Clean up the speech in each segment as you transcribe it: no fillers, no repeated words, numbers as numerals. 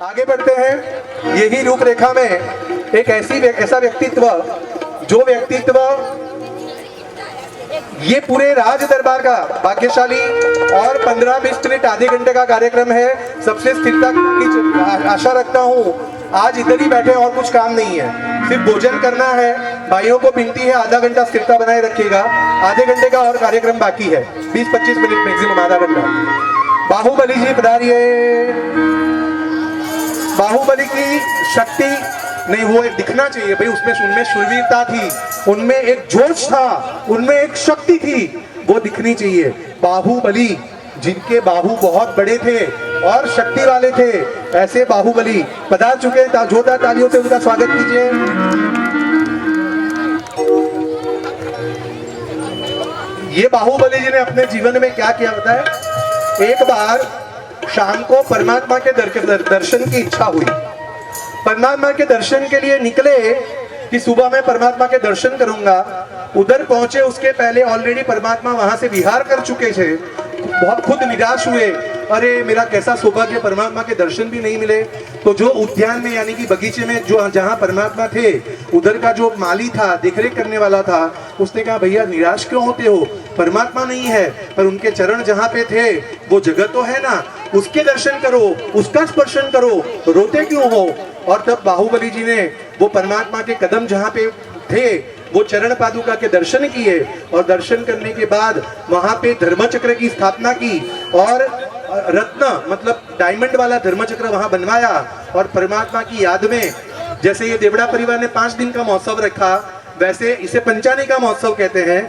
आगे बढ़ते हैं। यही रूपरेखा में एक ऐसा व्यक्तित्व, जो व्यक्तित्व ये पूरे राज दरबार का भाग्यशाली और 15-20 मिनट आधे घंटे का कार्यक्रम है। सबसे स्थिरता की आशा रखता हूँ। आज इधर ही बैठे और कुछ काम नहीं है, सिर्फ भोजन करना है। भाइयों को विनती है आधा घंटा स्थिरता बनाए रखिएगा। आधे घंटे का और कार्यक्रम बाकी है, 20-25 मिनट मैक्सिमम, आधा घंटा। बाहुबली जी पधारिए। बाहुबली की शक्ति नहीं, वो एक दिखना चाहिए भाई, उनमें शूरवीरता थी, उनमें एक जोश था, उनमें एक शक्ति थी, वो दिखनी चाहिए। बाहुबली, जिनके बाहु बहुत बड़े थे और शक्ति वाले थे, ऐसे बाहुबली पधार चुके हैं। जोरदार तालियों से उनका स्वागत कीजिए। ये बाहुबली जी ने अपने जीवन में क्या किया बताए। एक बार शाम को परमात्मा के दर्शन की इच्छा हुई। परमात्मा के दर्शन के लिए निकले कि सुबह मैं परमात्मा के दर्शन करूंगा। उधर पहुंचे, उसके पहले ऑलरेडी परमात्मा वहां से विहार कर चुके थे। बहुत खुद निराश हुए, अरे मेरा कैसा सौभाग्य, परमात्मा के दर्शन भी नहीं मिले। तो जो उद्यान में यानी कि बगीचे में जो जहां परमात्मा थे, उधर का जो माली था, देखरेख करने वाला था, उसने कहा भैया निराश क्यों होते हो, परमात्मा नहीं है पर उनके चरण जहां पे थे वो जगह तो है ना, उसके दर्शन करो, उसका स्पर्शन करो, रोते क्यों हो। और तब बाहुबली जी ने वो परमात्मा के कदम जहां पे थे, वो चरण पादुका के दर्शन किए और दर्शन करने के बाद वहां पे धर्मचक्र की स्थापना की और रत्न मतलब डायमंड वाला धर्मचक्र वहां बनवाया। और परमात्मा की याद में, जैसे ये देवड़ा परिवार ने 5 दिन का महोत्सव रखा, वैसे इसे पंचानिका महोत्सव कहते हैं।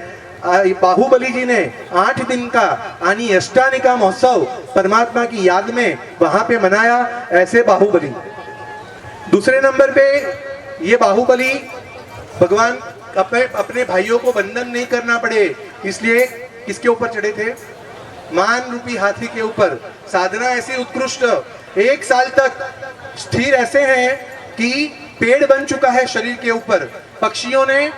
बाहुबली जी ने 8 दिन का यानी अष्टानिका महोत्सव परमात्मा की याद में वहां पे मनाया। ऐसे बाहुबली। दूसरे नंबर पे ये बाहुबली भगवान अपने भाइयों को बंधन नहीं करना पड़े, इसलिए किसके ऊपर चढ़े थे, मान रूपी हाथी के ऊपर। साधना ऐसी उत्कृष्ट, 1 साल तक स्थिर ऐसे हैं कि पेड़ बन चुका है शरीर के ऊपर, पक्षियों ने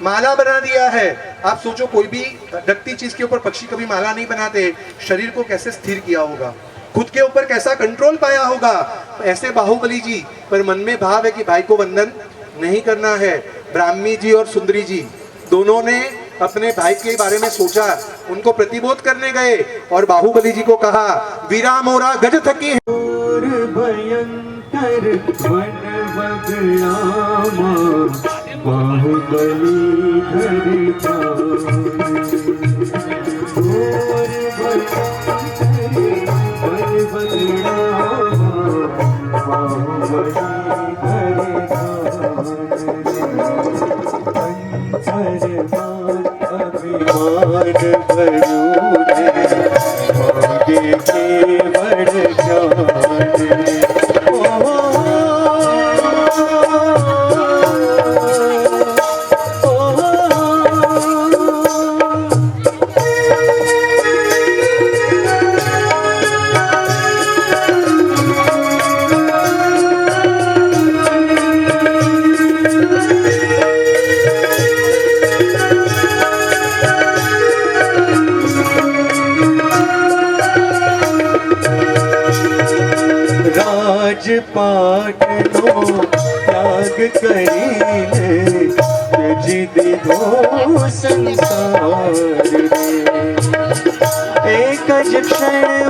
माला बना दिया है। आप सोचो कोई भी डकती चीज के ऊपर पक्षी कभी माला नहीं बनाते, शरीर को कैसे स्थिर किया होगा, खुद के ऊपर कैसा कंट्रोल पाया होगा। ऐसे बाहुबली जी, पर मन में भाव है कि भाई को वंदन नहीं करना है। ब्राह्मी जी और सुंदरी जी दोनों ने अपने भाई के बारे में सोचा, उनको प्रतिबोध करने गए और बाहुबली जी को कहा, वीरा मोरा गज थकी है। भयंकर वन बगड़ामा बाहुबली पाटनो त्याग करीने जिद धो संसार एक क्षण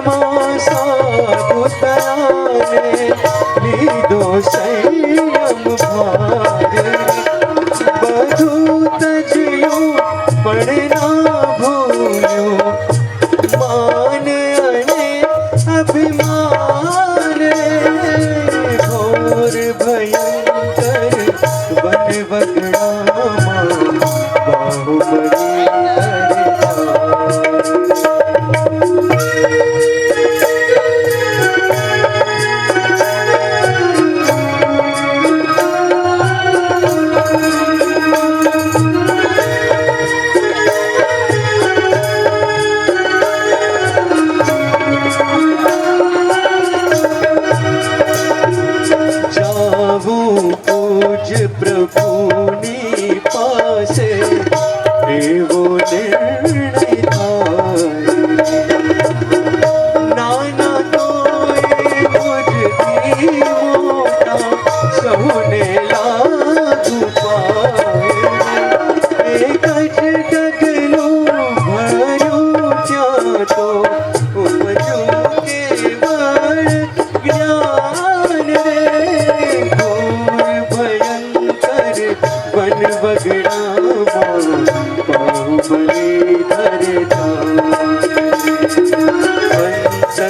साधु तराने लीदो संयम भार बधु तजियो पढ़ना भूलो मान अने अभिमान भयंकर वन बगड़ामा बाहुबली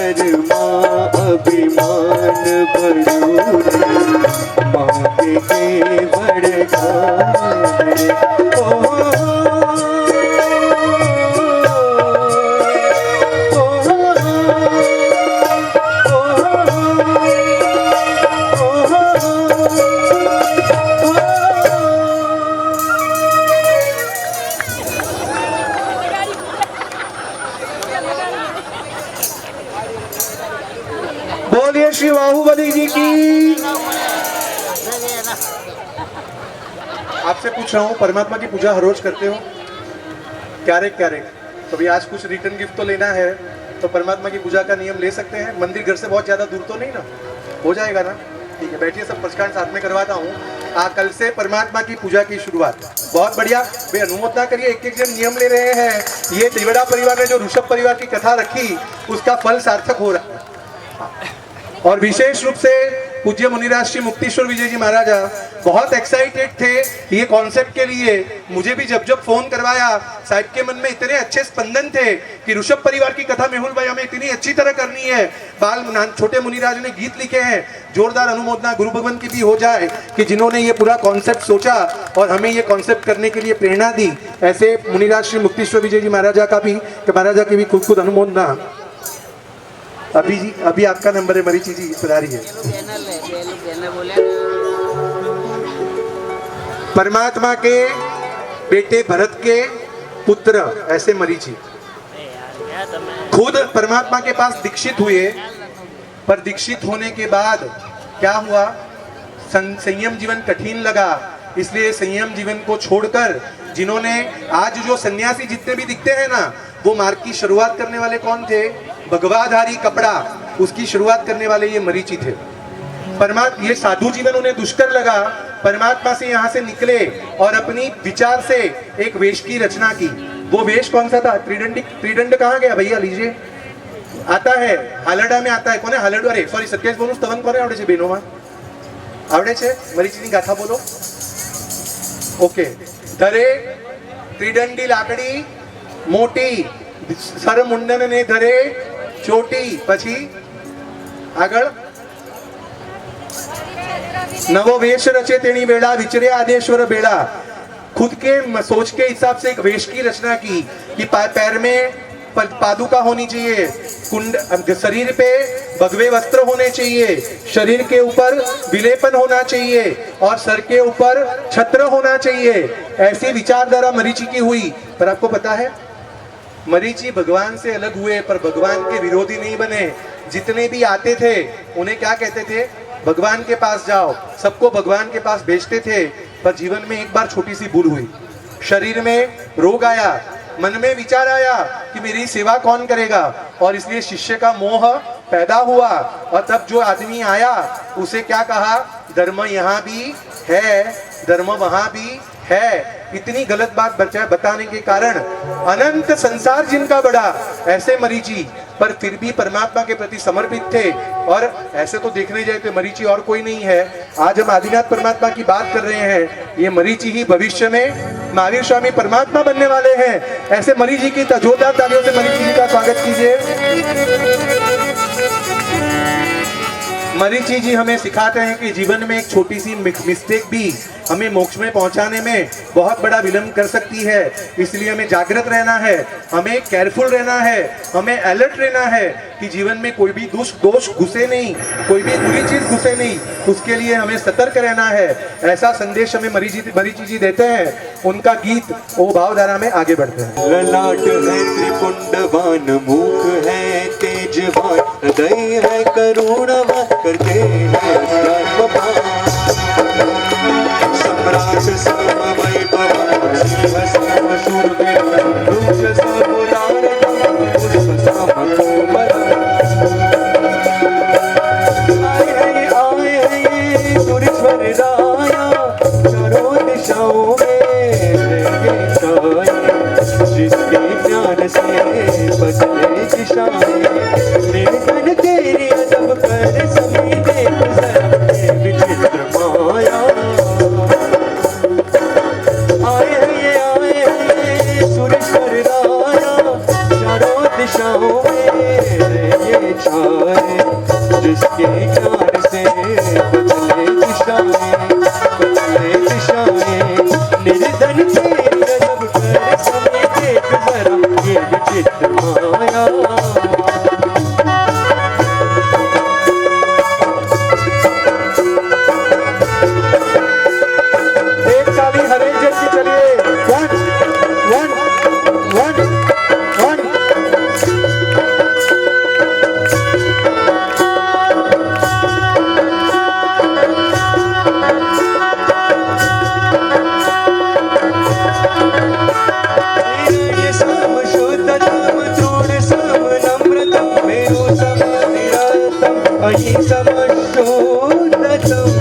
शर्मा अभिमान बड़ूरे मांगे के वरदान बोलिए श्री बाहुबली जी की। आपसे पूछ रहा हूँ, परमात्मा की पूजा हर रोज करते हो? क्यारेक क्यारेक कभी आज कुछ रिटर्न गिफ्ट तो लेना है, तो परमात्मा की पूजा का नियम ले सकते हैं। मंदिर घर से बहुत ज्यादा दूर तो नहीं ना, हो जाएगा ना? ठीक है, बैठिए, सब पंचकांड साथ में करवाता हूँ। कल से परमात्मा की पूजा की शुरुआत। बहुत बढ़िया, वे अनुमोदना करिए। एक एक जन नियम ले रहे हैं। ये त्रिवेड़ा परिवार ने जो ऋषभ परिवार की कथा रखी, उसका फल सार्थक हो रहा है। और विशेष रूप से पूज्य मुनिराज श्री मुक्तेश्वर विजय जी महाराजा बहुत एक्साइटेड थे ये कॉन्सेप्ट के लिए। मुझे भी जब जब फोन करवाया, साहिब के मन में इतने अच्छे स्पंदन थे कि ऋषभ परिवार की कथा मेहुल भाई हमें इतनी अच्छी तरह करनी है। छोटे मुनिराज ने गीत लिखे हैं, जोरदार अनुमोदना गुरु भगवान की भी हो जाए कि जिन्होंने ये पूरा कॉन्सेप्ट सोचा और हमें ये कॉन्सेप्ट करने के लिए प्रेरणा दी। ऐसे मुनिराज श्री मुक्तेश्वर विजय जी महाराजा की भी खुद अनुमोदना। अभी आपका नंबर है, मरीची जी पधारी है। परमात्मा के बेटे भरत के पुत्र ऐसे मरीची खुद परमात्मा के पास दीक्षित हुए, पर दीक्षित होने के बाद क्या हुआ? संयम जीवन कठिन लगा, इसलिए संयम जीवन को छोड़कर जिन्होंने आज जो सन्यासी जितने भी दिखते हैं ना, वो मार्ग की शुरुआत करने वाले कौन थे? भगवाधारी कपड़ा, उसकी शुरुआत करने वाले ये मरीची थे। परमात्मा, ये साधु जीवन उन्हें दुष्कर लगा, परमात्मा से यहाँ से निकले और अपनी विचार से एक वेश की रचना की। वो वेश कौन सा था? त्रिदंड कहाँ गया भैया? लीजिए, आता है हालडा में आता है। कौन है हालडा? अरे सॉरी, सत्याश बोलू स्तवन कौन आवड़े छे बेनो? आवड़े छे? मरीचीनी गाथा बोलो। ओके, धरे त्रिदंडी लाकड़ी मोटी, सर मुंडन ने धरे ચોટી, પછી આગળ नवो वेश रचे तेनी बेड़ा विचरे आदेश्वर बेड़ा। खुद के सोच के हिसाब से एक वेश की रचना की कि पैर में पादुका होनी चाहिए, कुंड, शरीर पे भगवे वस्त्र होने चाहिए, शरीर के ऊपर विलेपन होना चाहिए और सर के ऊपर छत्र होना चाहिए। ऐसी विचारधारा मरीची की हुई। पर आपको पता है, मरीची भगवान से अलग हुए पर भगवान के विरोधी नहीं बने। जितने भी आते थे उन्हें क्या कहते थे? भगवान के पास जाओ, सबको भगवान के पास भेजते थे। पर जीवन में एक बार छोटी सी भूल हुई, शरीर में रोग आया, मन में विचार आया कि मेरी सेवा कौन करेगा, और इसलिए शिष्य का मोह पैदा हुआ। और तब जो आदमी आया उसे क्या कहा? धर्म यहाँ भी है, धर्म वहां भी है। इतनी गलत बात बताने के कारण अनंत संसार जिनका बड़ा, ऐसे मरीची, पर फिर भी परमात्मा के प्रति समर्पित थे। और ऐसे तो देखने जाए तो मरीची और कोई नहीं है। आज हम आदिनाथ परमात्मा की बात कर रहे हैं, ये मरीची ही भविष्य में महावीर स्वामी परमात्मा बनने वाले हैं। ऐसे मरीची की जोरदार तालियों से मरीची जी का स्वागत कीजिए। मरीची जी हमें सिखाते हैं कि जीवन में एक छोटी सी मिस्टेक भी हमें मोक्ष में पहुंचाने में बहुत बड़ा विलंब कर सकती है। इसलिए हमें जागृत रहना है, हमें केयरफुल रहना है, हमें अलर्ट रहना है कि जीवन में कोई भी दोष घुसे नहीं, कोई भी बुरी चीज घुसे नहीं, उसके लिए हमें सतर्क रहना है। ऐसा संदेश हमें मरीची जी देते हैं। उनका गीत वो भावधारा में आगे बढ़ते हैं। ललाट है त्रिपुंडवान, मुख है तेजवान, हृदय है करुणवान, करते हैं सम्राट सर्ववैभव, शिव सर्वशूरवीर, रुद्र सर्वोदार, पुष्प सम कोमल। आए हैं ये सुरेश्वर राया, चारों दिशाओं में रहेंगे छाए, जिसके ज्ञान से बदले दिशाएं, निर्धन तेरी अदब कर सभी देख सकते विचित्र छाए, जिसके ज्ञान से बदले दिशाएं, निर्धन तेरी अजब कर समय देख जरा ये विचित्र माया। एक ताली हर एक जन की चलिए। One one one one. ये सम शुद्धतम द्रोण सम नम्रतम मेरु सम निरतम अहि सम शुद्धतम,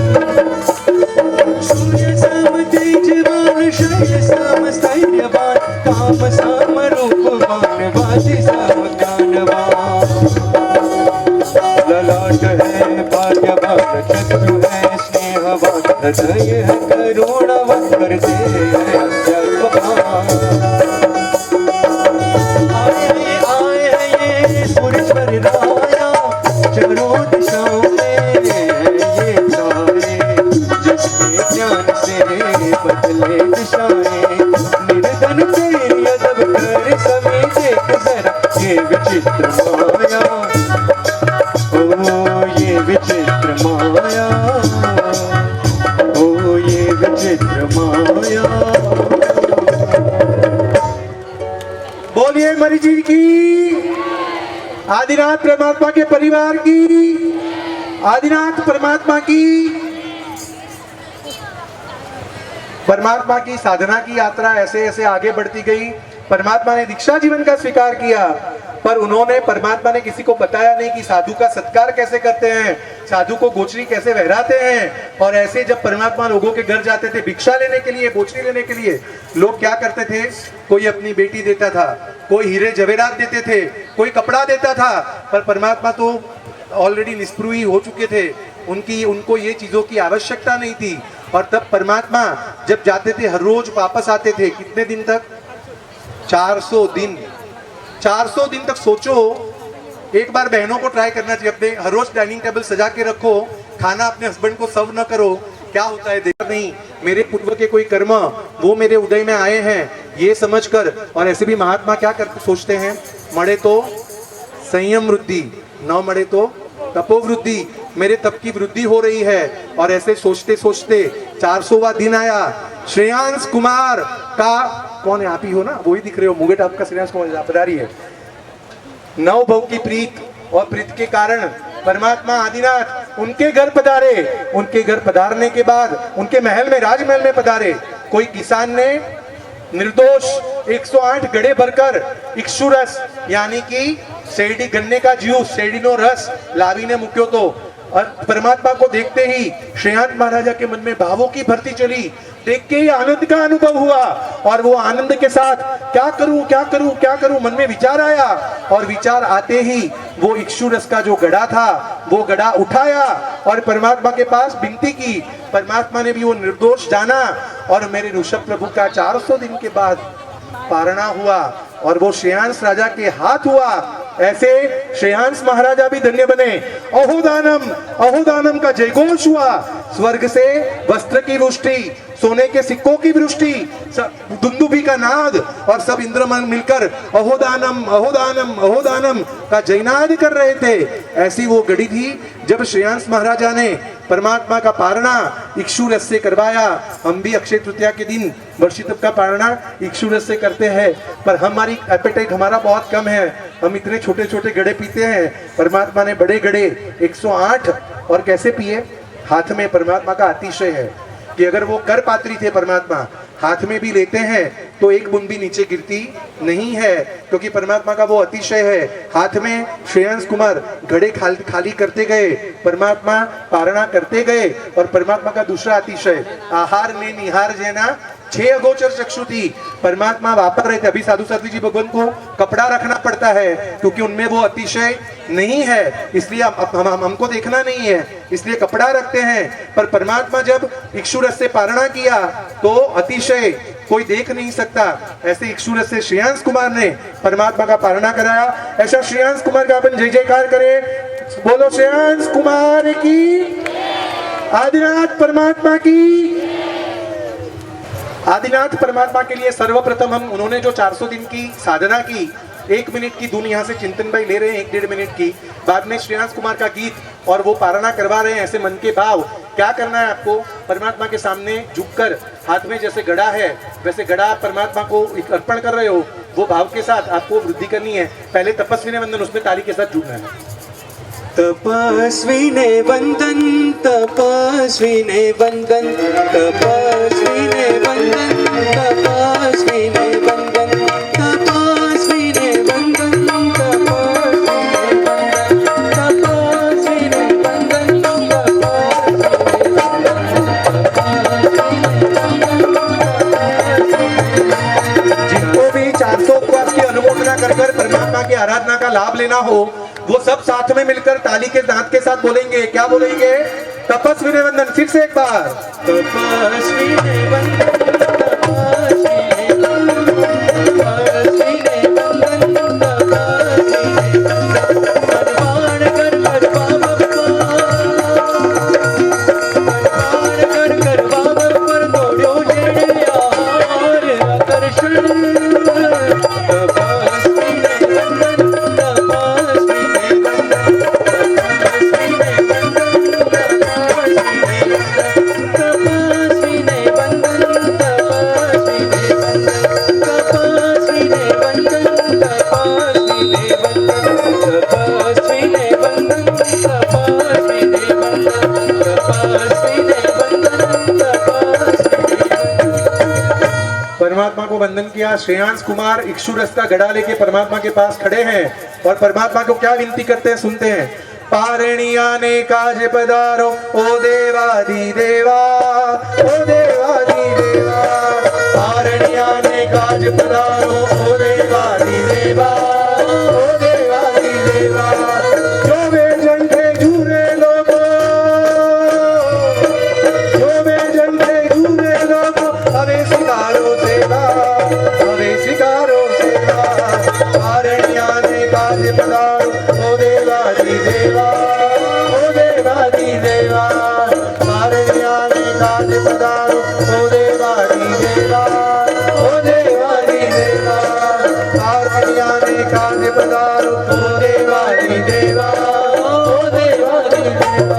सूर्य सम तेजवान शैल सम स्थैर्यवान काम सम रूपवान वासी सम ज्ञानवान, ललाट है भाग्यवान चतुर है स्नेहवान हृदय है करुणावान करते हैं जगवान। आए हैं ये सुरेश्वर राया चारों दिशाओं में ये छाए, जिसके ज्ञान से बदले दिशाएं, निर्धन तेरी अदब कर समय देख जरा ये विचित्र माया, ओ ये विचित्र माया, ओ ये विचित्र माया। बोलिए मरी जी की, आदिनाथ परमात्मा के परिवार की, आदिनाथ परमात्मा की। परमात्मा की साधना की यात्रा ऐसे ऐसे आगे बढ़ती गई। परमात्मा ने दीक्षा जीवन का स्वीकार किया, पर उन्होंने परमात्मा ने किसी को बताया नहीं कि साधु का सत्कार कैसे करते हैं, साधु को गोचरी कैसे बहराते हैं। और ऐसे जब परमात्मा लोगों के घर जाते थे भिक्षा लेने के लिए, गोचरी लेने के लिए, लोग क्या करते थे, कोई अपनी बेटी देता था, कोई हीरे जवेरात देते थे, कोई कपड़ा देता था। पर परमात्मा तो ऑलरेडी निष्प्रुही हो चुके थे, उनको ये चीजों की आवश्यकता नहीं थी। और तब परमात्मा जब जाते थे हर रोज वापस आते थे, कितने दिन तक, 400 दिन। 400 दिन तक सोचो, एक बार बहनों को ट्राई करना चाहिए, अपने हर रोज डाइनिंग टेबल सजा के रखो, खाना अपने हस्बैंड को सर्व न करो, क्या होता है देखा नहीं। मेरे पूर्व के कोई कर्म वो मेरे उदय में आए हैं ये समझकर। और ऐसे भी महात्मा क्या करते सोचते हैं, मरे तो संयम वृद्धि, न मरे तो तपोवृद्धि, मेरे तप की वृद्धि हो रही है। और ऐसे सोचते सोचते 400वां दिन आया। श्रेयांश कुमार का, कौन है, आप ही हो ना, वही दिख रहे हो, मुगेट आपका श्रेयांश कुमार पधारी है। नव भव की प्रीत और प्रीत के कारण परमात्मा आदिनाथ उनके घर पधारे। उनके घर पधारने के बाद उनके महल में, राजमहल में पधारे। कोई किसान ने निर्दोष 108 गड़े भरकर इक्षु रस यानी कि शेरडी गन्ने का जूस, शेरडीनो रस लावी ने मुक्यो तो। और परमात्मा को देखते ही श्रेयांश महाराजा के मन में भावों की भरती चली। देख के ही आनंद का अनुभव हुआ और वो आनंद के साथ क्या करूं क्या करूं क्या करूं मन में विचार आया। और विचार आते ही वो इक्षु रस का जो गड़ा था वो गड़ा उठाया और परमात्मा के पास विनती की। परमात्मा ने भी वो निर्दोष जाना और मेरे ऋषभ प्रभु का 400 दिन के बाद पारणा हुआ और वो श्रेयांश राजा के हाथ हुआ। ऐसे श्रेयांश महाराजा भी धन्य बने। अहोदानम का जयघोष हुआ। स्वर्ग से वस्त्र की वृष्टि, सोने के सिक्कों की वृष्टि, दुंदुभी का नाद और सब इंद्रमन मिलकर अहोदानम अहोदानम अहोदानम का जयनाद कर रहे थे। ऐसी वो घड़ी थी जब श्रेयांश महाराजा ने परमात्मा का पारणा इक्षु रस से करवाया। हम भी अक्षय तृतीया के दिन वर्षितव का पारणा इक्षु रस से करते हैं, पर हमारी एपेटाइट हमारा बहुत कम है, हम इतने छोटे छोटे गड़े पीते हैं। परमात्मा ने बड़े गड़े 108 और कैसे पिए, हाथ में परमात्मा का अतिशय है कि अगर वो कर पात्री थे परमात्मा, हाथ में भी लेते हैं तो एक बूंद भी नीचे गिरती नहीं है, क्योंकि परमात्मा का वो अतिशय है। हाथ में श्रेयांश कुमार घड़े खाली करते गए, परमात्मा पारणा करते गए। और परमात्मा का दूसरा अतिशय, आहार में निहार जेना 6 अगोचर चक्षु थी, परमात्मा वापर रहे थे। अभी साधु साध्वी जी भगवान को कपड़ा रखना पड़ता है क्योंकि उनमें वो अतिशय नहीं है, इसलिए हमको देखना नहीं है, इसलिए कपड़ा रखते हैं। पर परमात्मा जब इक्षु रस से पारणा किया तो अतिशय कोई देख नहीं सकता, ऐसे इक्षुरस से श्रेयांश कुमार ने परमात्मा का पालना कराया। ऐसा श्रेयांश कुमार का अपन जय जयकार करें, बोलो श्रेयांश कुमार की, आदिनाथ परमात्मा की। आदिनाथ परमात्मा के लिए सर्वप्रथम हम उन्होंने जो 400 दिन की साधना की, 1 मिनट की धुन यहाँ से चिंतन भाई ले रहे हैं 1-1.5 मिनट की, बाद में श्रेयांश कुमार का गीत और वो पालना करवा रहे हैं ऐसे मन के भाव। क्या करना है आपको, परमात्मा के सामने झुककर हाथ में जैसे गड़ा है वैसे गड़ा परमात्मा को अर्पण कर रहे हो, वो भाव के साथ आपको वृद्धि करनी है। पहले तपस्वी ने वंदन, उसमें ताली के साथ झूमना है। तपस्वी ने वंदन, तपस्वी ने वंदन, तपस्वी ने वंदन, तपस्वी ने वंदन, तपस्वी ने वंदन, तपस्वी ने वंदन, जिनको भी 400 उपवास की अनुमोदना कर परमात्मा की आराधना का लाभ लेना हो, वो सब साथ में मिलकर ताली के दांत के साथ बोलेंगे। क्या बोलेंगे? तपस्वी ने वंदन। फिर से एक बार, तपस्वी ने वंदन, तपस्वी ने वंदन, तपस्वी ने वंदन, तपस्वी ने वंदन, परवान कर बाबा कर बाबा पर दौड़ो जेड़े यार आकर्षण। तपस्वी ने वंदन, तपस्वी ने वंदन, तपस्वी ने वंदन, तपस्वी ने वंदन, तपस्वी ने वंदन, तपस्वी ने वंदन, तपस्वी ने वंदन, तपस्वी ने वंदन, तपस्वी ने वंदन, तपस्वी ने वंदन, तपस्वी ने वंदन। परमात्मा को वंदन किया। श्रेयांश कुमार इक्षुरस का गड़ा लेके परमात्मा के पास खड़े हैं और परमात्मा को क्या विनती करते हैं, सुनते हैं। पारणिया ने काज पधारो ओ देवादि देवा, ओ देवादि देवा, पारणिया ने काज पधारो ओ देवादि देवा, ओ देवादि देवा, जो वे जन थे झूरे लोगो, जो वे जन थे झूरे लोगो, हमें सिखारो सेवा, हमें सिखारो सेवा, पारणिया ने काज पधारो ओ देवादि देवा, ओ देवादि देवा, पारणिया ने काज पधारो ओ देवादि देवा, ओ देवादि देवा, पारणिया ने काज पधारो ओ देवादि देवा, ओ देवादि देवा।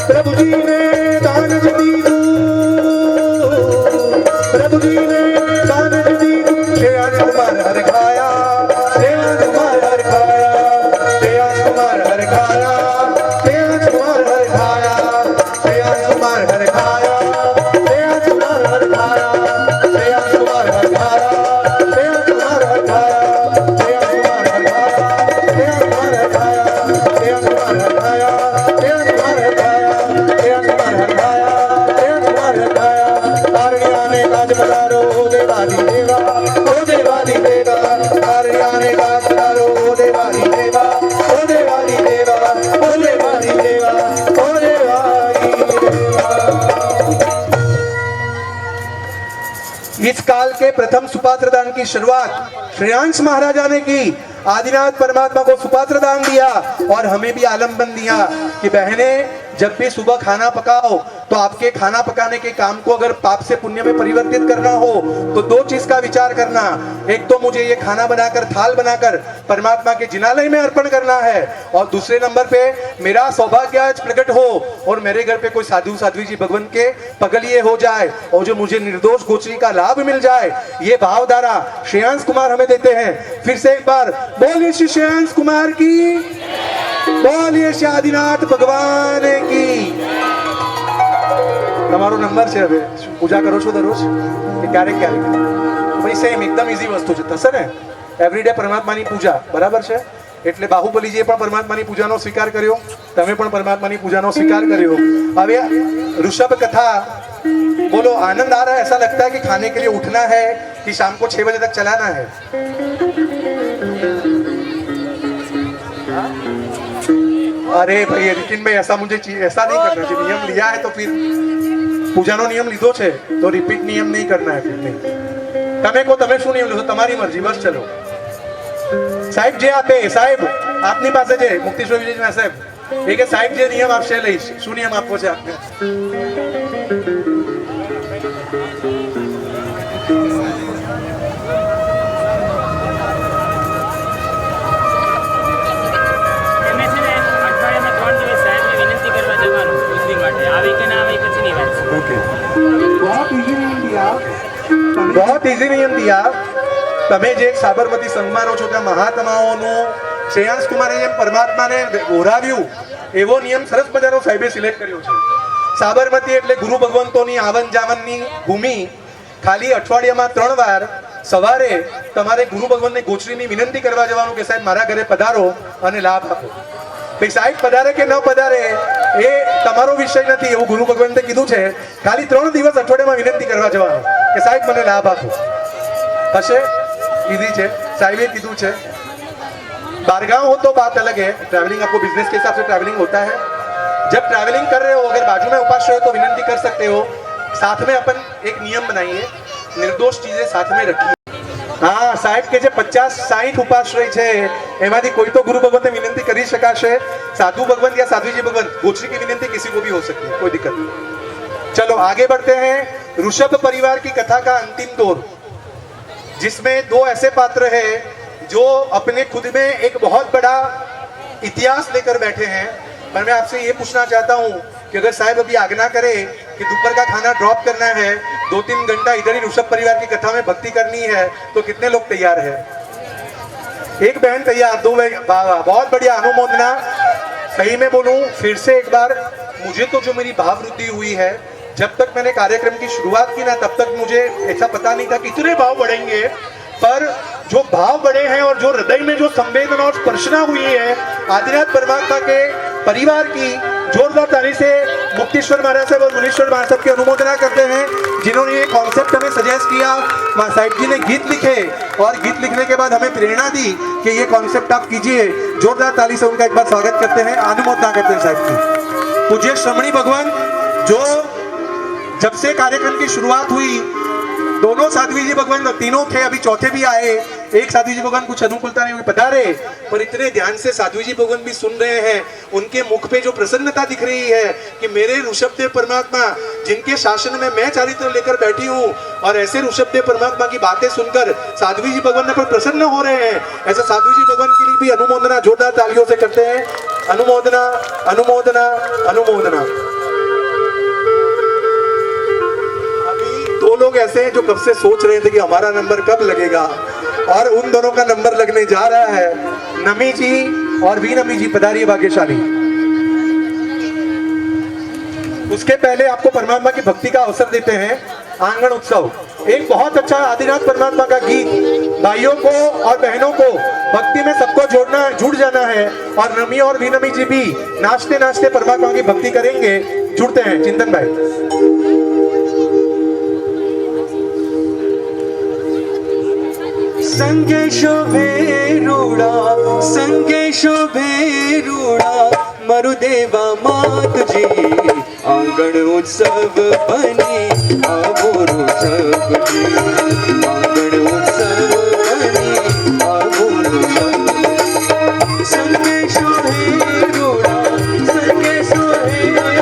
प्रभु जी ने दान दी, प्रभु जी ने दान दी, श्रेयांश कुमार हर खाया, श्रेयांश कुमार हर खाया, श्रेयांश कुमार हर खाया, श्रेयांश कुमार हर खाया, श्रेयांश कुमार हर खाया, श्रेयांश कुमार हर खाया, श्रेयांश कुमार हर खाया, श्रेयांश कुमार हर खाया, श्रेयांश कुमार हर खाया, श्रेयांश कुमार हर खाया, श्रेयांश कुमार हर खाया, श्रेयांश कुमार हर खाया, श्रेयांश कुमार हर खाया, श्रेयांश कुमार हर खाया। पारणिया ने काज पधारो ओ देवादि देवा, ओ देवादि देवा, पारणिया ने काज पधारो ओ देवादि देवा, ओ देवादि देवा, ओ देवादि देवा, ओ देवादि देवा। इस काल के प्रथम सुपात्र दान की शुरुआत श्रेयांश महाराजा ने की। आदिनाथ परमात्मा को सुपात्र दान दिया और हमें भी आलम्बन दिया कि बहनें जब भी सुबह खाना पकाओ तो आपके खाना पकाने के काम को अगर पाप से पुण्य में परिवर्तित करना हो तो दो चीज का विचार करना। एक तो मुझे ये खाना बनाकर थाल बनाकर परमात्मा के जिनालय में अर्पण करना है, और दूसरे नंबर पे मेरा सौभाग्य आज प्रकट हो और मेरे घर पे कोई साधु साध्वी जी भगवान के पगलिए हो जाए और जो मुझे निर्दोष गोचरी का लाभ मिल जाए। ये भावधारा श्रेयांश कुमार हमें देते हैं। फिर से एक बार बोलिए श्री श्रेयांश कुमार की, बोलिए श्री आदिनाथ भगवान की। તમારો નંબર છે, હવે પૂજા કરો છો દરરોજ કે ક્યારેક ક્યારેક? ભાઈ સેમ એકદમ ઈઝી વસ્તુ છે, થશે ને? એવરીડે પરમાત્માની પૂજા, બરાબર છે? એટલે બાહુબલીજીએ પણ પરમાત્માની પૂજાનો સ્વીકાર કર્યો, તમે પણ પરમાત્માની પૂજાનો સ્વીકાર કર્યો। હવે ऋषभ कथा बोलो, आनंद आ रहा है? ऐसा लगता है कि खाने के लिए उठना है कि शाम को 6 बजे तक चलाना है? अरे भाई लेकिन भाई ऐसा मुझे ऐसा नहीं करना चाहिए। नियम लिया है तो फिर पूजानो नियम लीधो छे तो रिपीट नियम नहीं करना है। फिर नहीं तमे को तमे शू नियम लीधो, તમારી મરજી, બસ ચલો। સાહેબ જે આપે, સાહેબ આપની પાસે જે મુક્તેશ્વર વિજયના સાહેબ એ કે સાહેબ જે નિયમ આપશે લઈશ, શું નિયમ આપવો છે આપને? बहुत इजी नियम दिया। તમે જે સાબરમતી સંઘમાં રહો છો ત્યાં મહાત્માઓનું શ્રેયાંશ કુમારે જેમ પરમાત્માને ઓરાવ્યું એવો નિયમ સરસ મજાનો સાહેબે સિલેક્ટ કર્યો છે। સાબરમતી એટલે ગુરુ ભગવંતોની આવન જાવનની ભૂમિ। ખાલી અઠવાડિયામાં 3 વાર સવારે તમારે ગુરુ ભગવંતને ગોચરીની વિનંતી કરવા જવાનું કે સાહેબ મારા ઘરે પધારો અને લાભ આપો। ભાઈ સાહેબ પધારે કે ન પધારે એ તમારો વિષય નથી, એવું ગુરુ ભગવંતે કીધું છે। ખાલી 3 દિવસ અઠવાડિયામાં વિનંતી કરવા જવાનું કે સાહેબ મને લાભ આપો, હશે? ईजी है, साहिबे कीधु है। बारगांव हो तो बात अलग है, ट्रैवलिंग आपको बिजनेस के हिसाब से ट्रैवलिंग होता है। जब ट्रैवलिंग कर रहे हो, अगर बाजू में उपास्य हो तो विनंती कर सकते हो। साथ में अपन एक नियम बनाइए, निर्दोष चीजें साथ में रखिए। हाँ साहेब के 50-60 उपाश्रय है, एमांथी कोई तो गुरु भगवंते विनंती करी शकाशे। साधु भगवंत या साध्वी जी भगवंत गोचरी की विनंती किसी को भी हो सकती है, कोई दिक्कत नहीं। चलो आगे बढ़ते हैं। ऋषभ परिवार की कथा का अंतिम दौर, जिसमें 2 ऐसे पात्र हैं जो अपने खुद में एक बहुत बड़ा इतिहास लेकर बैठे हैं। पर मैं आपसे ये पूछना चाहता हूँ कि अगर साहब अभी आज्ञा करे कि दोपहर का खाना ड्रॉप करना है, 2-3 घंटा इधर ही ऋषभ परिवार की कथा में भक्ति करनी है, तो कितने लोग तैयार है? एक बहन तैयार, 2 बहन, बहुत बढ़िया, अनुमोदना। सही में बोलूं फिर से एक बार, मुझे तो जो मेरी भाव वृद्धि हुई है, जब तक मैंने कार्यक्रम की शुरुआत की ना तब तक मुझे ऐसा पता नहीं था कि इतने भाव बढ़ेंगे। पर जो भाव बढ़े हैं और जो हृदय में जो संवेदना और स्पर्शना हुई है आदिनाथ परमात्मा के परिवार की, जोरदार ताली से मुक्तेश्वर महाराज साहब और मुनीश्वर महाराज साहब की अनुमोदना करते हैं, जिन्होंने ये कॉन्सेप्ट हमें सजेस्ट किया। साहिब जी ने गीत लिखे और गीत लिखने के बाद हमें प्रेरणा दी कि ये कॉन्सेप्ट आप कीजिए। जोरदार ताली से उनका एक बार स्वागत करते हैं, अनुमोदना करते हैं साहब की। पूज्य श्रमणी भगवान, जो जब से कार्यक्रम की शुरुआत हुई, दोनों साध्वी जी भगवान, तीनों थे, अभी चौथे भी आए। एक साध्वी जी भगवान कुछ अनुकूलता नहीं हुई, पधारे, पर इतने ध्यान से साध्वी जी भगवान भी सुन रहे हैं। उनके मुख पे जो प्रसन्नता दिख रही है कि मेरे ऋषभदेव परमात्मा, जिनके शासन में मैं चारित्र लेकर बैठी हूँ, और ऐसे ऋषभदेव परमात्मा की बातें सुनकर साध्वी जी भगवान पर प्रसन्न हो रहे हैं। ऐसा साध्वी जी भगवान के लिए भी अनुमोदना जोरदार तालियों से करते हैं। अनुमोदना, अनुमोदना, अनुमोदना। 2 लोग ऐसे हैं जो कब से सोच रहे थे कि हमारा नंबर कब लगेगा, और उन दोनों का नंबर लगने जा रहा है। नमी जी और भी नमी जी, पधारिए भाग्यशाली। उसके पहले आपको परमात्मा की भक्ति का अवसर देते हैं। आंगन उत्सव, एक बहुत अच्छा आदिनाथ परमात्मा का गीत, भाइयों को और बहनों को भक्ति में सबको जोड़ना, जुड़ जाना है। और नमी और भी नमी जी भी नाचते नाचते परमात्मा की भक्ति करेंगे। जुड़ते हैं चिंतन भाई। संगे शोभेरुड़ा, संगे शोभेरुड़ा, मरुदेवा मात जी, आंगण उत्सव बनी आबोरो सब जी, आंगण उत्सव बनी आबोरो सब। संगे शोभेरुड़ा, संगे शोभेरुड़ा,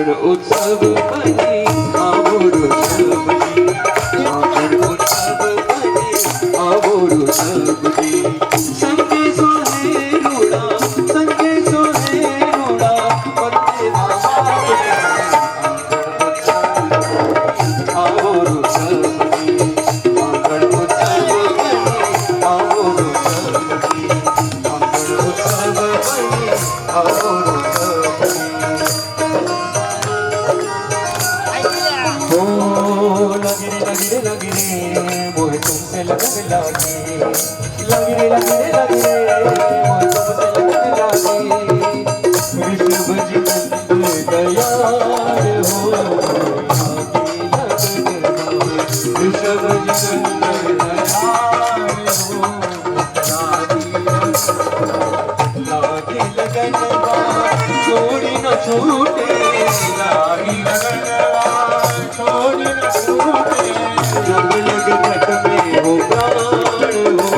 मंगल उत्सव बने आवोरु सबजी मंगल उत्सव बने आवोरु सबजी संगे सोहे रूड़ा वंदे आवोरु सबजी मंगल उत्सव बने आवोरु सबजी मंगल उत्सव बने आवोरु सबजी लगी रे मोहे तुमसे लगने लगी लगी रे मोहे तुमसे लगने लगी ऋषभ जी नंद दयाल हो ऋषभ जी नंद दयाल हो लागी लगन छोड़ी न छूटे लागी लगन छोड़ी न छूटे जब लग घट में हो प्राण हो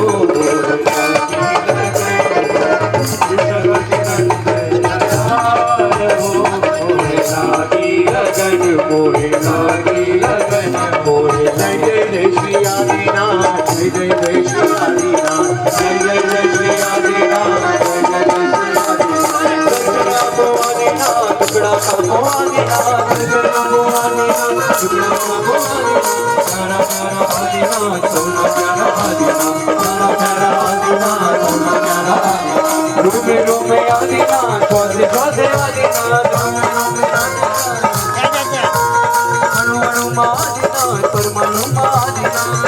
मोहे लागी लगन मोहे जय जय जय श्री आदिनाथ जय जय जय श्री आदिनाथ जय जय जय श्री आदिनाथ जय जय जय श्री आदिनाथ टुकड़ा आदिनाथ टुकड़ा आदिनाथ टुकड़ा आदिनाथ प्यारा प्यारा आदिनाथ सोना प्यारा आदिनाथ प्यारा प्यारा आदिनाथ सोना प्यारा आदिनाथ रूपे रूपे आदिनाथ स्वासे स्वासे आदिनाथ अणु अणु आदिनाथ परमाणु आदिनाथ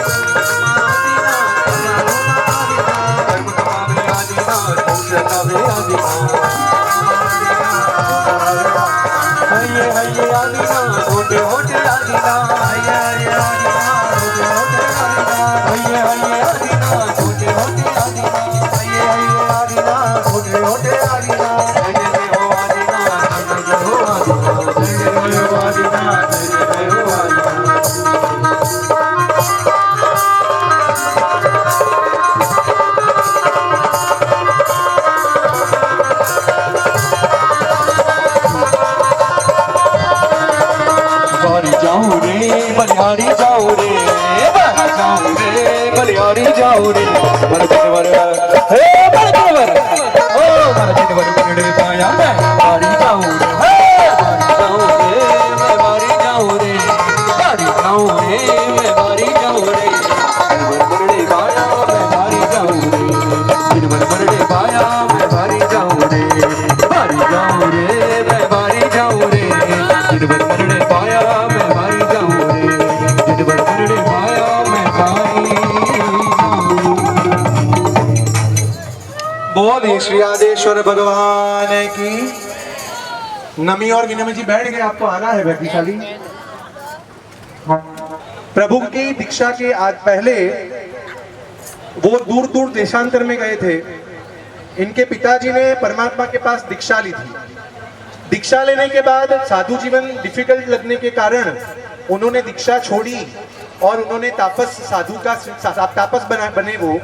हये हये आदिनाथ होटे होटे आदिनाथ हये हये आदिनाथ होटे होटे आदिनाथ हये हये आदिनाथ होटे होटे आदिनाथ हये हये आदिनाथ होटे होटे आदिनाथ जय जय हो आदिनाथ जय जय हो आदिनाथ जय जय हो आदिनाथ जय जय हो आदिनाथ बलिहारी जाओ रे बलिहारी जाओ रे मन चितवर हे मन चितवर ओ मन चितवर बिगड़े पाया मैं बारी जाऊं रे हे बारी जाऊं रे बारी जाऊं रे मैं बारी जाऊं रे बिगड़े पाया मैं बारी जाऊं रे बिगड़े पाया मैं बारी जाऊं रे बारी जाऊं रे मैं बारी जाऊं रे बिगड़े पाया मैं बारी जाऊं रे बिगड़े पाया मैं बारी बोल श्री आदेश्वर भगवान की। नमी और विनमी जी बैठ गए, आपको आना है व्यक्तिशाली। प्रभु की दीक्षा के आज पहले वो दूर दूर देशांतर में गए थे। इनके पिताजी ने परमात्मा के पास दीक्षा ली थी। दीक्षा लेने के बाद साधु जीवन डिफिकल्ट लगने के कारण उन्होंने दीक्षा छोड़ी और उन्होंने तापस साधु का तापस बने वो।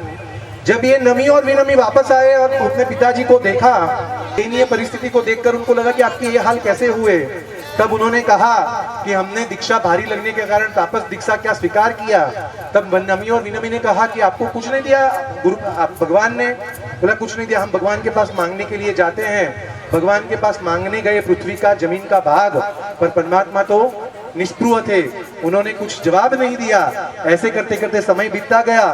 जब ये नमी और विनमी वापस आए और अपने पिताजी को देखा, दयनीय परिस्थिति को देखकर उनको लगा कि आपके ये हाल कैसे हुए। तब उन्होंने कहा कि हमने दीक्षा भारी लगने के कारण तापस दीक्षा क्या स्वीकार किया। तब नमी और विनमी ने कहा कि आपको कुछ नहीं दिया गुरु, भगवान ने बोला कुछ नहीं दिया, हम भगवान के पास मांगने के लिए जाते हैं। भगवान के पास मांगने गए पृथ्वी का जमीन का भाग, पर परमात्मा तो निष्प्रुह थे, उन्होंने कुछ जवाब नहीं दिया। ऐसे करते करते समय बीतता गया।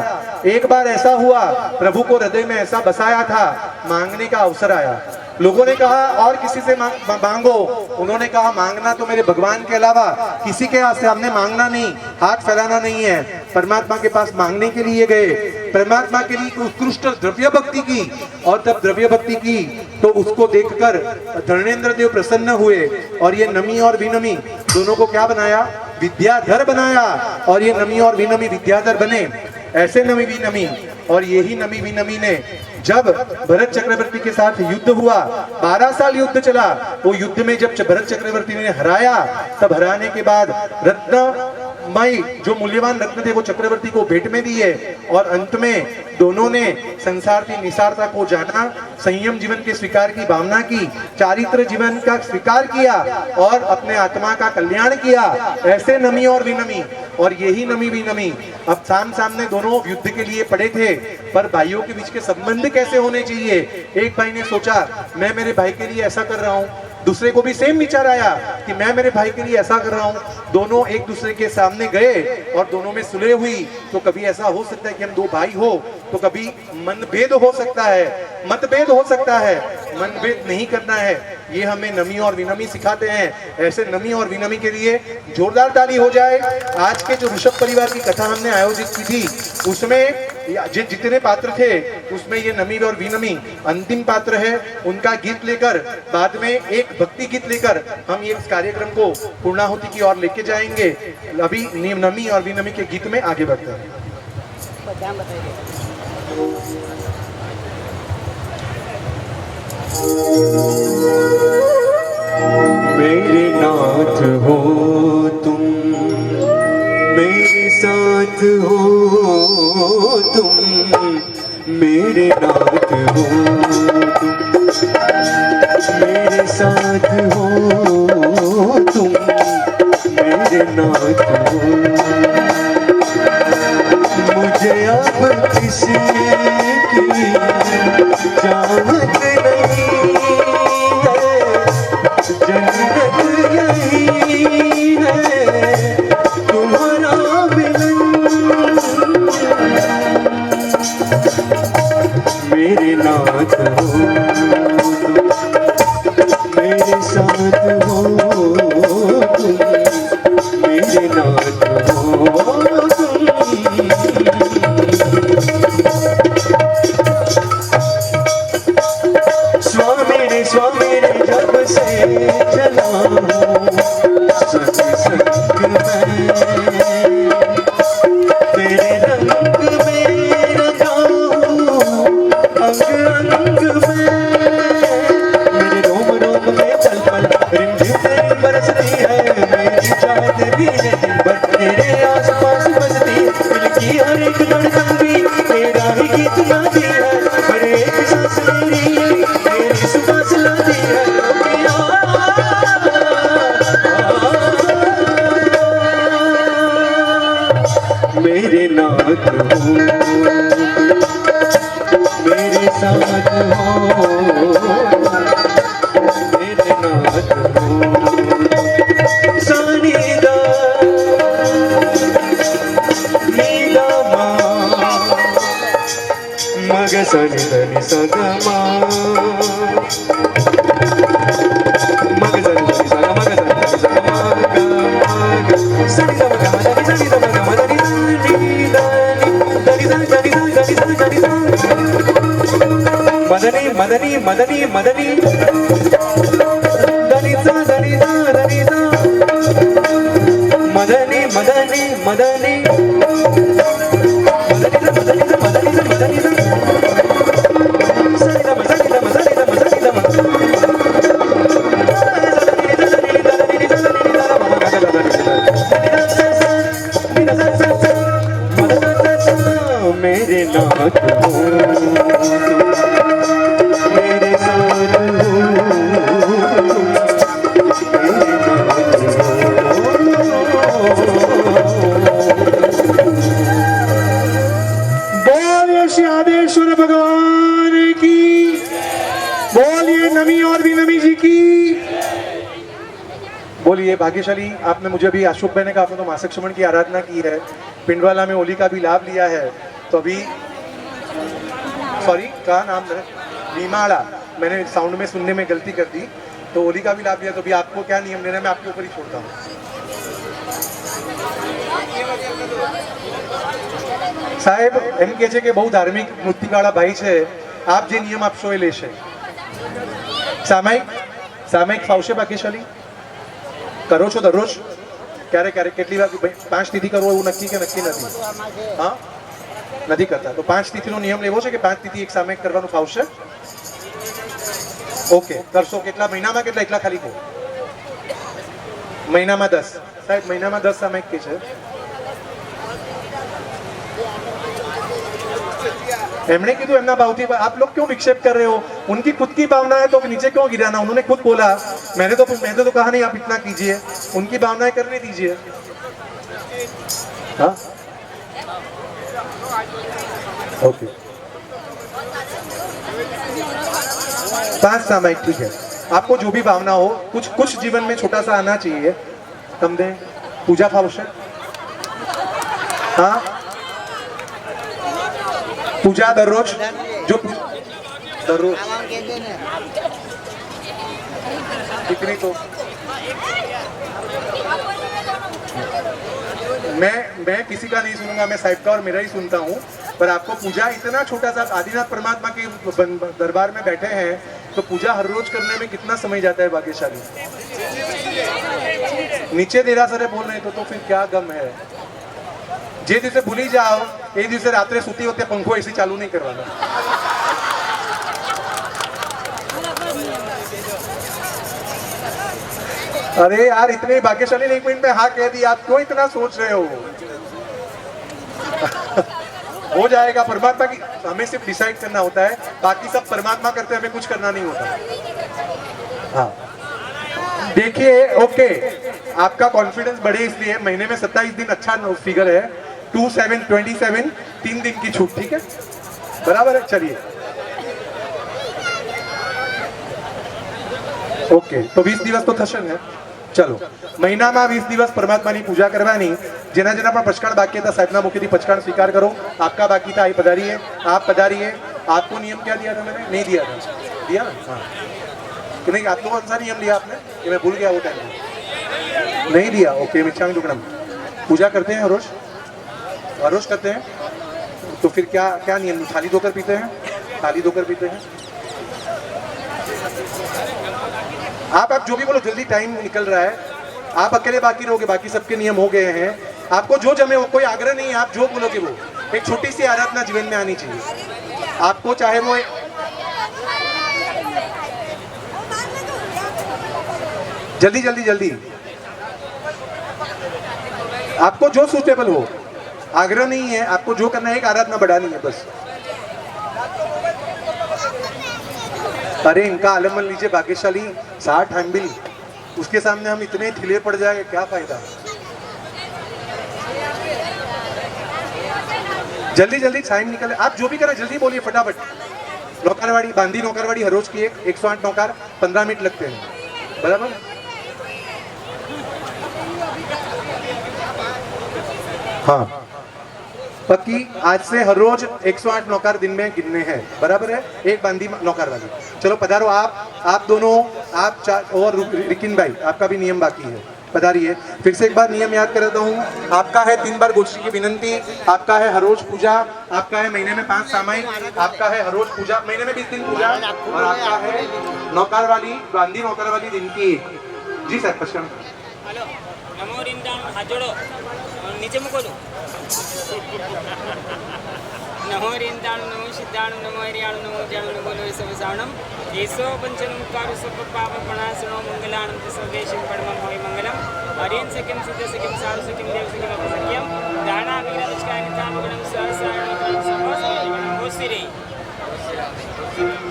एक बार ऐसा हुआ, प्रभु को हृदय में ऐसा बसाया था, मांगने का अवसर आया। लोगों ने कहा और किसी से मांगो, उन्होंने कहा मांगना तो मेरे भगवान के अलावा किसी के सामने मांगना नहीं, हाथ फैलाना नहीं है। परमात्मा के पास मांगने के लिए गए, परमात्मा के लिए उत्कृष्ट द्रव्य भक्ति की, और तब द्रव्य भक्ति की तो उसको देखकर धर्मेंद्र देव प्रसन्न हुए और ये नमी और विनमी दोनों को क्या बनाया, विद्याधर बनाया। और ये नमी और विनमी विद्याधर बने। ऐसे नमी विनमी, और यही नमी विनमी ने जब भरत चक्रवर्ती के साथ युद्ध हुआ, 12 साल युद्ध चला। वो युद्ध में जब भरत चक्रवर्ती ने हराया, तब हराने के बाद रत्न भाई जो मूल्यवान रत्न थे वो चक्रवर्ती को भेंट में दिए और अंत में दोनों ने संसार की निसारता को जाना, संयम जीवन के स्वीकार की भावना की, चारित्र जीवन का स्वीकार किया और अपने आत्मा का कल्याण किया। ऐसे नमी और विनमी, और यही नमी विनमी अब सामने दोनों युद्ध के लिए पड़े थे, पर भाइयों के बीच के संबंध कैसे होने चाहिए। एक भाई ने सोचा मैं मेरे भाई के लिए ऐसा कर रहा हूँ, दूसरे को भी सेम विचार आया कि मैं मेरे भाई के लिए ऐसा कर रहा हूँ। दोनों एक दूसरे के सामने गए और दोनों में सुलह हुई। तो कभी ऐसा हो सकता है कि हम दो भाई हो तो कभी मनभेद हो सकता है, मतभेद हो सकता है, मनभेद नहीं करना है। ये हमें नमी और विनमी सिखाते हैं। ऐसे नमी और विनमी के लिए जोरदार ताली हो जाए। आज के जो ऋषभ परिवार की कथा हमने आयोजित की थी उसमें जितने पात्र थे उसमें ये नमी और विनमी अंतिम पात्र है। उनका गीत लेकर बाद में एक भक्ति गीत लेकर हम ये इस कार्यक्रम को पूर्णाहुति की ओर लेके जाएंगे। अभी नमी और विनमी के गीत में आगे बढ़ते हैं। मेरे नाथ हो तुम, मेरे साथ हो तुम, मेरे नाथ हो तुम, मेरे साथ हो तुम, मेरे नाथ हो। मुझे अब किसी की चाहत नहीं है, जन्नत यही है तुम्हारा मिलन। मेरे नाथ हो मेरे साथ हो तुम, मेरे नाथ हो तुम। स्वामी रे जब से चला हूँ सत्संग में, तेरे रंग में रंगा हूँ अंग अंग में। मेरे रोम रोम में पल पल रिमझिम तेरी बरसती है, मेरी चादरी है दिन भर तेरे आस पास बसती। दिल की हर एक धड़कन भी तेरा ही गीत गाती है, हर एक सांस मेरी सुबह लाती है। मेरे नाथ हो मेरे साथ हो, मेरे नाथ हो। सानिदा नीदा माँ मग सनि धनि सगा माँ, मग सनि धनि सगा मग सनि धनि सगा मग मग सनि ध मग मग सनि ध मग मग मदनी मदनी मदनी दनिसा दनिसा दनिसा मदनी मदनी मदनी मदनी मदनी मदनी सनिदा मदनी मदनी मदनी मेरे नाथ हो मेरे साथ हो, मेरे नाथ हो। बोलिए श्री आदेश्वर भगवान की, बोलिए नमी और विनमी जी की। बोलिए भाग्यशाली आपने मुझे भी अशोक भाई ने कहा तो मासिक श्रवण की आराधना की है, पिंडवाला में होली का भी लाभ लिया है। तो अभी सॉरी क्या नाम है नीमाड़ा, मैंने साउंड में सुनने में गलती कर दी, तो होली का भी लाभ लिया। तो अभी आपको क्या नियम लेना है मैं आपके ऊपर ही छोड़ता हूँ। साहेब एम के છે કે બહુ ધાર્મિક વૃત્તિવાળા ભાઈ છે, આપ જે નિયમ આપશો એ લેશે। સામાયિક ફાવશે ભાગ્યશાલી? કરો છો દરરોજ? ક્યારે ક્યારે કેટલી વાર 5 તિથિ કરવો એવું નક્કી કે નક્કી નથી? હા નથી કરતા, તો 5 તિથિનો નિયમ લેવો છે કે 5 તિથિ એક સામાયિક કરવાનું ફાવશે? ઓકે કરશો। કેટલા મહિનામાં કેટલા એકલા ખાલી કહો? મહિનામાં 10 સાહેબ, મહિનામાં 10 સામાયિક કે છે एमने कीधु एमना भावथी आप लोग क्यों विक्षेप कर रहे हो? उनकी खुद की भावना है तो नीचे क्यों गिराना? उन्होंने खुद बोला, मैंने तो कहा नहीं आप इतना कीजिए, उनकी भावनाएं करने दीजिए। हाँ ओके, 5 सामायिक ठीक है। आपको जो भी भावना हो, कुछ जीवन में छोटा सा आना चाहिए। कम दे पूजा फावशे, हाँ पूजा दररोज जो दररोज इतनी तो मैं किसी का नहीं सुनूंगा, मैं साहिब का और मेरा ही सुनता हूँ। पर आपको पूजा इतना छोटा सा, आदिनाथ परमात्मा के दरबार में बैठे हैं तो पूजा हर रोज करने में कितना समय जाता है भाग्यशाली? नीचे देरा सरे बोल रहे तो फिर क्या गम है? जे दिवसे भूली जाओ ए दिवसे रात्रे सूती होते पंखो ऐसी चालू नहीं करवाना। अरे यार इतने भाग्यशाली नहीं, 1 मिनट में हाँ कह दी, आप क्यों इतना सोच रहे हो? हो जाएगा। परमात्मा की हमें सिर्फ डिसाइड करना होता है, बाकी सब परमात्मा करते हैं, हमें कुछ करना नहीं होता। हाँ देखिए, ओके आपका कॉन्फिडेंस बढ़े इसलिए महीने में 27 दिन अच्छा फिगर है, 27 3 दिन की छूट, ठीक है बराबर है। चलिए ओके, तो 20 દિવસ તો થશે ને? ચલો મહિનામાં 20 દિવસ પરમાત્માની પૂજા કરવાની। જેના જેના પણ પચકાણ બાકી હતા સાહેબના મુખેથી પચકાણ સ્વીકાર કરો। आपका बाकी था, आई पधारिए, आप पधारिए। आपको नियम क्या दिया था मैंने? नहीं दिया था, दिया ना? हाँ कि नहीं? आप लोग कौन सा नियम लिया आपने? ये मैं भूल गया वो टाइम, नहीं दिया। ओके, मिच्छामि दुक्कडम। पूजा करते हैं हर रोज करते हैं, तो फिर क्या क्या नियम? थाली धोकर पीते हैं, थाली धोकर पीते हैं। आप जो भी बोलो, जल्दी टाइम निकल रहा है, आप अकेले बाकी रहोगे, बाकी सबके नियम हो गए हैं। आपको जो जमे वो, कोई आग्रह नहीं है, आप जो बोलोगे वो। एक छोटी सी आराधना जीवन में आनी चाहिए आपको, चाहे वो जल्दी जल्दी जल्दी, आपको जो सूटेबल हो। आग्रह नहीं है, आपको जो करना है, एक आराधना बढ़ानी है बस। अरे इनका आलमन लीजिए भाग्यशाली, 60 हैंडबिल, उसके सामने हम इतने ठिले पड़ जाएंगे, क्या फायदा? जल्दी जल्दी टाइम निकले, आप जो भी करें जल्दी बोलिए फटाफट। नौकरवाड़ी बांदी, नौकरवाड़ी हर रोज की 108 नौकर, 15 मिनट लगते हैं, बराबर? हाँ पक्की, आज से हर रोज 108 नौकर दिन में गिनने हैं, बराबर है? एक बांदी नौकर वाली। चलो पधारो आप दोनों, आप चार, और रिकिन भाई आपका भी नियम बाकी है, पधारिए। फिर से एक बार नियम याद कर देता हूँ। आपका है 3 बार गोष्ठी की विनंती, आपका है हर रोज पूजा, आपका है महीने में 5 सामायिक, आपका है हर रोज पूजा, महीने में 20 दिन पूजा, और आपका है नौकर वाली, बांदी नौकर वाली दिन की 1। जी सर पचकन। हेलो, नमो रिंदाणु, हाथ जोड़ो और नीचे मुको लो। नमो रिंदाणु, नमो सिद्धाणु, नमो हरियाणु, नमो जाणु, नमो लोय सवसाणम, येसो पंचनमुखारु सब पाप प्रणाशनो मंगलानं सर्वेशं परमं होय मंगलम। हरिं सख्यं सिद्ध सख्यं साधु सख्यं देव सख्यं अपसख्यं दाना विग्रहनिष्काय नितामगणं सहस्राणं समोसं होसिरे।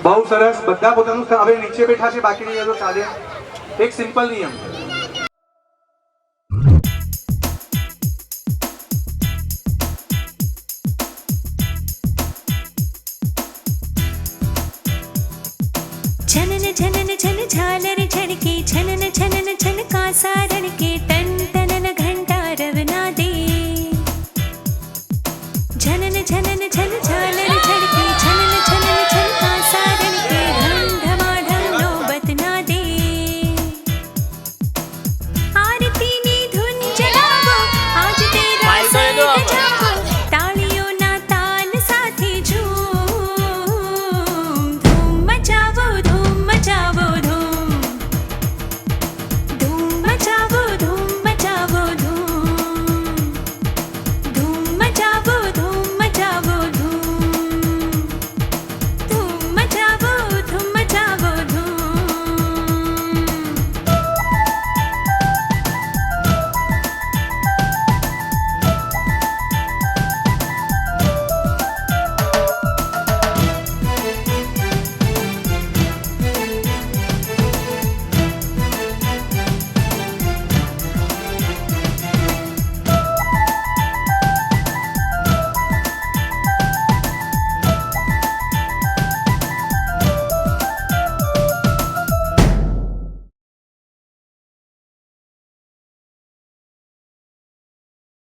બહુ સરસ, બધા પોતાનું હવે નીચે બેઠા છે, બાકી નહીં તો ચાલે। એક સિમ્પલ નિયમ, जनन जनन जनन